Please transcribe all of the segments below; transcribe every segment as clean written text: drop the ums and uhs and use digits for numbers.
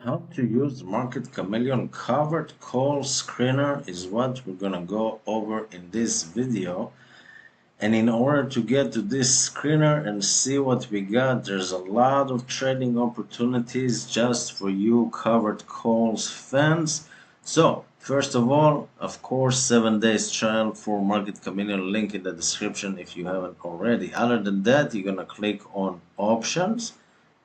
How to use Market Chameleon covered call screener is what we're gonna go over in this video. And in order to get to this screener and see what we got, there's a lot of trading opportunities just for you covered calls fans. So first of all, of course, 7 days trial for Market Chameleon, link in the description if you haven't already. Other than that, you're gonna click on options,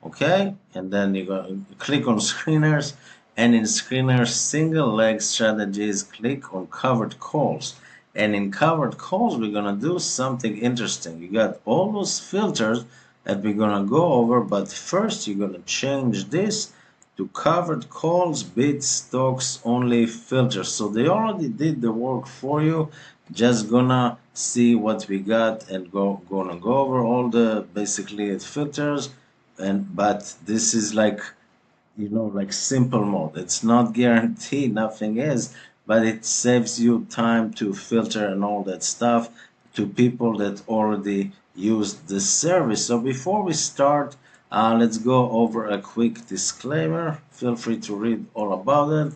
okay, and then you're gonna click on screeners, and in screeners single leg strategies, click on covered calls. And in covered calls, we're gonna do something interesting. You got all those filters that we're gonna go over, but first you're gonna change this to covered calls, bid stocks only filters. So they already did the work for you. Just gonna see what we got and gonna go over all the basically filters. But this is like, like simple mode. It's not guaranteed, nothing is, but it saves you time to filter and all that stuff to people that already use the service. So before we start, let's go over a quick disclaimer. Feel free to read all about it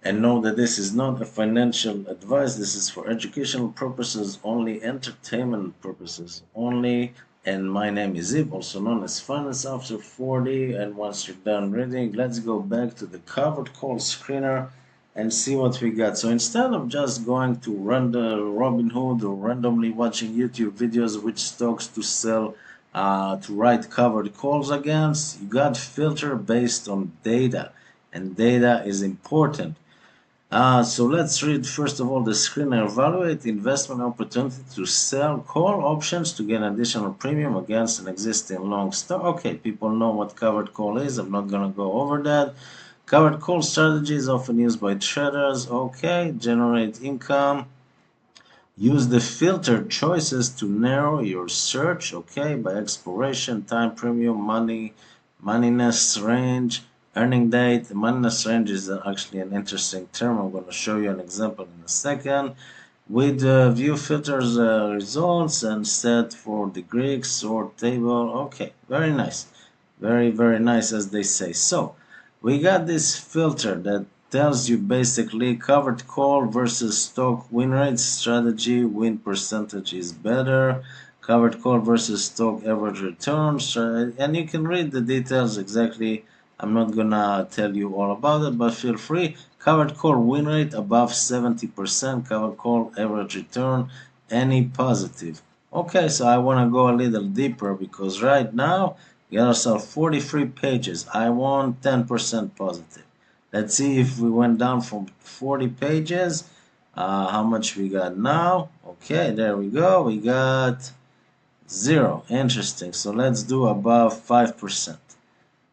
and know that this is not a financial advice. This is for educational purposes only, entertainment purposes only. And my name is Zip, also known as Finance Officer 40. And once you're done reading, let's go back to the covered call screener and see what we got. So instead of just going to run the Robinhood or randomly watching YouTube videos which stocks to sell, to write covered calls against, you got filter based on data, and data is important. So let's read first of all the screener. Evaluate investment opportunity to sell call options to get additional premium against an existing long stock. Okay, people know what covered call is. I'm not gonna go over that. Covered call strategy is often used by traders. Okay, generate income. Use the filter choices to narrow your search. Okay, by expiration, time premium, moneyness range, earning date. Moneyness range is actually an interesting term. I'm going to show you an example in a second. With view filters results and set for the Greek sort table. Okay, very nice. Very, very nice, as they say. So we got this filter that tells you basically covered call versus stock win rate strategy, win percentage is better, covered call versus stock average return, and you can read the details exactly. I'm not gonna tell you all about it, but feel free. Covered call win rate above 70%, covered call average return any positive. Okay, so I want to go a little deeper because right now we got ourselves 43 pages. I want 10% positive. Let's see if we went down from 40 pages. How much we got now? Okay, there we go. We got 0. Interesting. So let's do above 5%.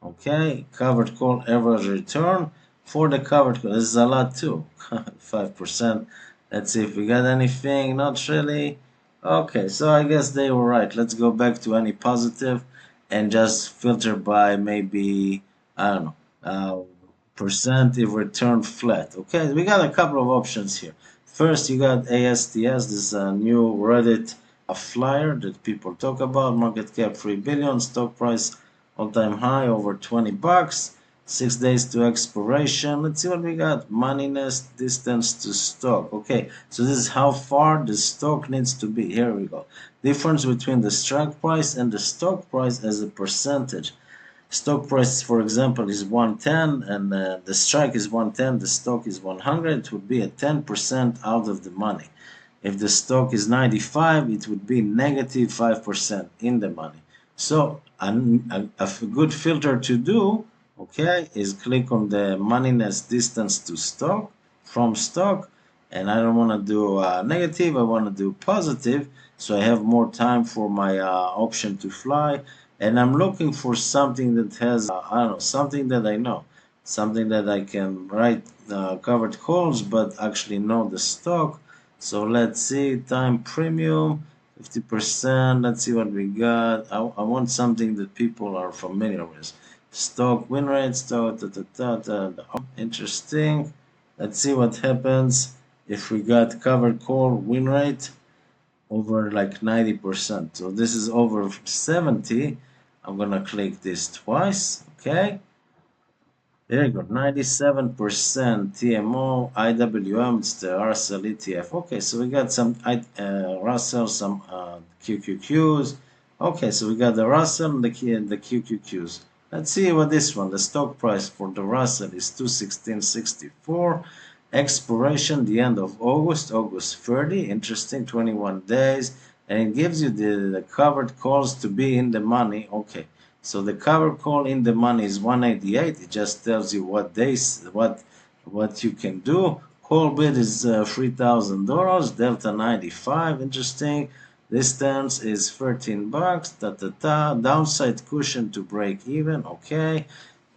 Okay, covered call average return for the covered call. This is a lot too. 5%. Let's see if we got anything. Not really. Okay, so I guess they were right. Let's go back to any positive and just filter by maybe, I don't know, percent if return flat. Okay, we got a couple of options here. First, you got ASTS. This is a new Reddit flyer that people talk about. Market cap 3 billion, stock price all-time high over 20 bucks. 6 days to expiration. Let's see what we got. Moneyness, distance to stock. Okay, so this is how far the stock needs to be. Here we go. Difference between the strike price and the stock price as a percentage. Stock price, for example, is 110 and the strike is 110, the stock is 100. It would be a 10% out of the money. If the stock is 95, it would be negative 5% in the money. So a good filter to do, okay, is click on the moneyness distance to stock from stock, and I don't want to do negative, I want to do positive, so I have more time for my option to fly. And I'm looking for something that has, I don't know, something that I know, something that I can write covered calls, but actually know the stock. So let's see, time premium, 50%. Let's see what we got. I want something that people are familiar with. Stock win rate, stock, interesting. Let's see what happens if we got covered call win rate over like 90%. So this is over 70. I'm gonna click this twice. Okay, Very good. 97% TMO, IWM, it's the Russell ETF. Okay, so we got some Russell, some QQQs. Okay, so we got the Russell and the QQQs. Let's see what this one, the stock price for the Russell is 216.64. Expiration the end of August 30. Interesting, 21 days. And it gives you the covered calls to be in the money. Okay. So the cover call in the money is 188. It just tells you what days, what you can do. Call bid is $3,000. Delta 95. Interesting. Distance is 13 bucks. Downside cushion to break even. Okay.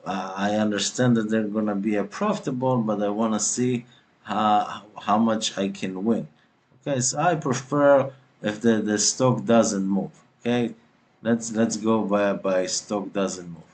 I understand that they're gonna be a profitable, but I wanna see how much I can win. Okay, so I prefer if the stock doesn't move. Okay, let's go by stock doesn't move.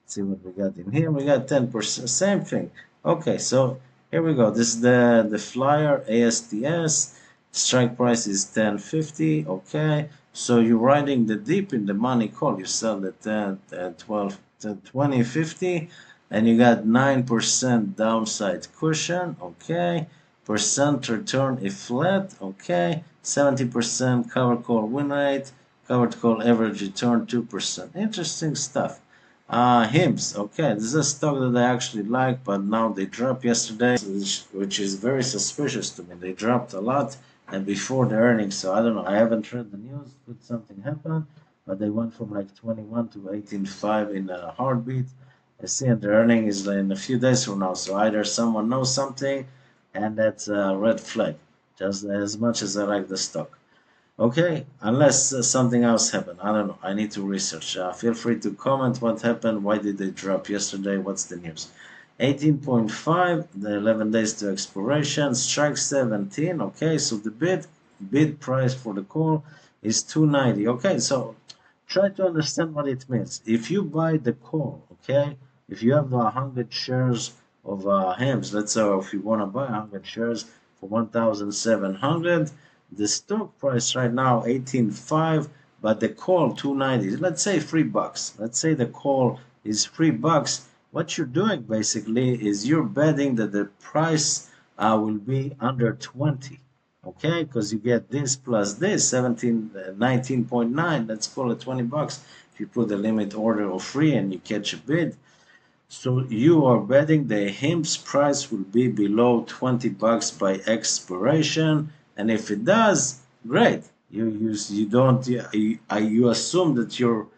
Let's see what we got in here. We got 10%, same thing. Okay, so here we go. This is the flyer ASTS. Strike price is 10.50. Okay, so you're riding the dip in the money call. You sell the 10, 12, 20.50, and you got 9% downside cushion. Okay, percent return if flat. Okay, 70% cover call win rate. Covered call average return 2%. Interesting stuff. HIMS. Okay, this is a stock that I actually like, but now they dropped yesterday, which is very suspicious to me. They dropped a lot and before the earnings, so I don't know. I haven't read the news. Could something happen? But they went from like 21 to 18.5 in a heartbeat. I see the earning is in a few days from now, so either someone knows something, and that's a red flag. Just as much as I like the stock. Okay, unless something else happened. I don't know. I need to research. Feel free to comment what happened. Why did they drop yesterday? What's the news? 18.5, the 11 days to expiration. Strike 17. Okay, so the bid price for the call is 290. Okay, so try to understand what it means. If you buy the call, okay, if you have 100 shares of HEMS, let's say if you want to buy 100 shares for 1,700, the stock price right now 18.5, but the call 290. Let's say $3. Let's say the call is $3. What you're doing basically is you're betting that the price will be under 20. Okay, because you get this plus this 17, 19.9. Let's call it $20 if you put the limit order of free and you catch a bid. So you are betting the HIMS price will be below $20 by expiration. And if it does, great. You assume that your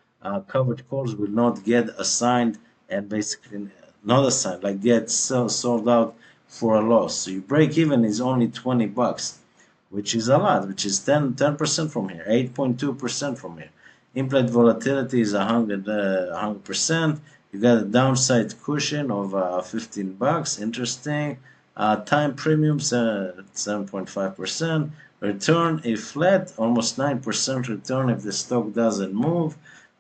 covered calls will not get assigned and basically not assigned, like get sold out for a loss. So your break even is only $20, which is a lot, which is 10% from here, 8.2% from here. Implied volatility is 100%. You got a downside cushion of $15. Interesting. Time premiums 7.5%. Return if flat, almost 9% return if the stock doesn't move.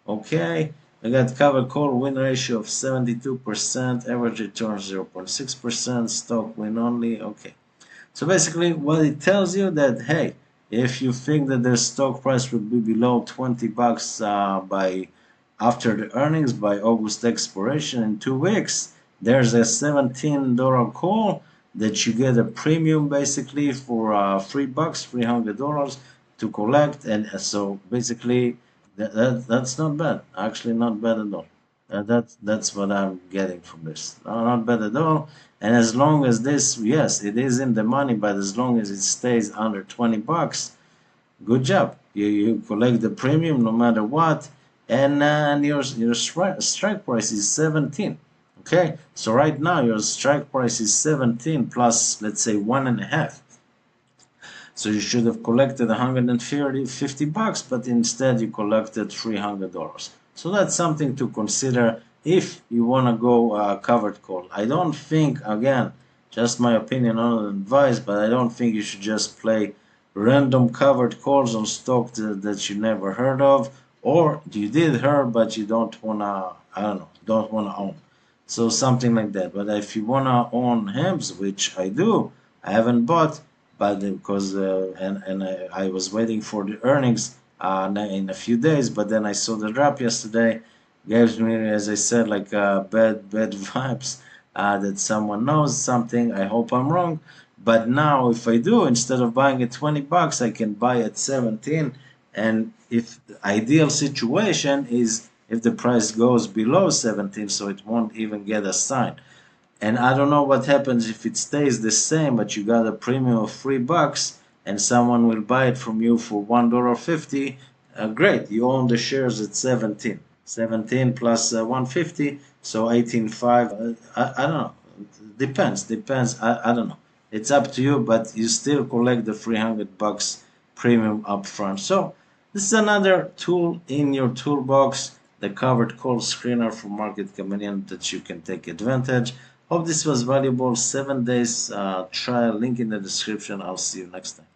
Okay. We got cover call win ratio of 72%, average return 0.6%, stock win only. Okay. So basically what it tells you that, hey, if you think that the stock price will be below $20 by after the earnings by August expiration in 2 weeks, there's a $17 call that you get a premium basically for $3, $300 to collect, and so basically that's not bad. Actually, not bad at all. That's what I'm getting from this. Not bad at all. And as long as this, yes, it is in the money, but as long as it stays under $20, good job. You collect the premium no matter what, and your strike price is 17. Okay, so right now your strike price is 17 plus, let's say, 1.5. So you should have collected $150, but instead you collected $300. So that's something to consider if you want to go covered call. I don't think, again, just my opinion on advice, but I don't think you should just play random covered calls on stock that you never heard of, or you did hear but you don't wanna, I don't know, don't wanna own. So something like that. But if you wanna own HEMS, which I do, I haven't bought, but because I was waiting for the earnings in a few days, but then I saw the drop yesterday. Gives me, as I said, like bad vibes. that someone knows something. I hope I'm wrong. But now if I do, instead of buying at 20 bucks, I can buy at 17. And if the ideal situation is if the price goes below 17, so it won't even get assigned. And I don't know what happens if it stays the same, but you got a premium of $3 and someone will buy it from you for $1.50. Great, you own the shares at 17. 17 plus 150, so 18.5. I don't know. Depends. I don't know. It's up to you, but you still collect the $300 premium upfront. So this is another tool in your toolbox, the covered call screener for Market Chameleon that you can take advantage. Hope this was valuable. 7 days trial, link in the description. I'll see you next time.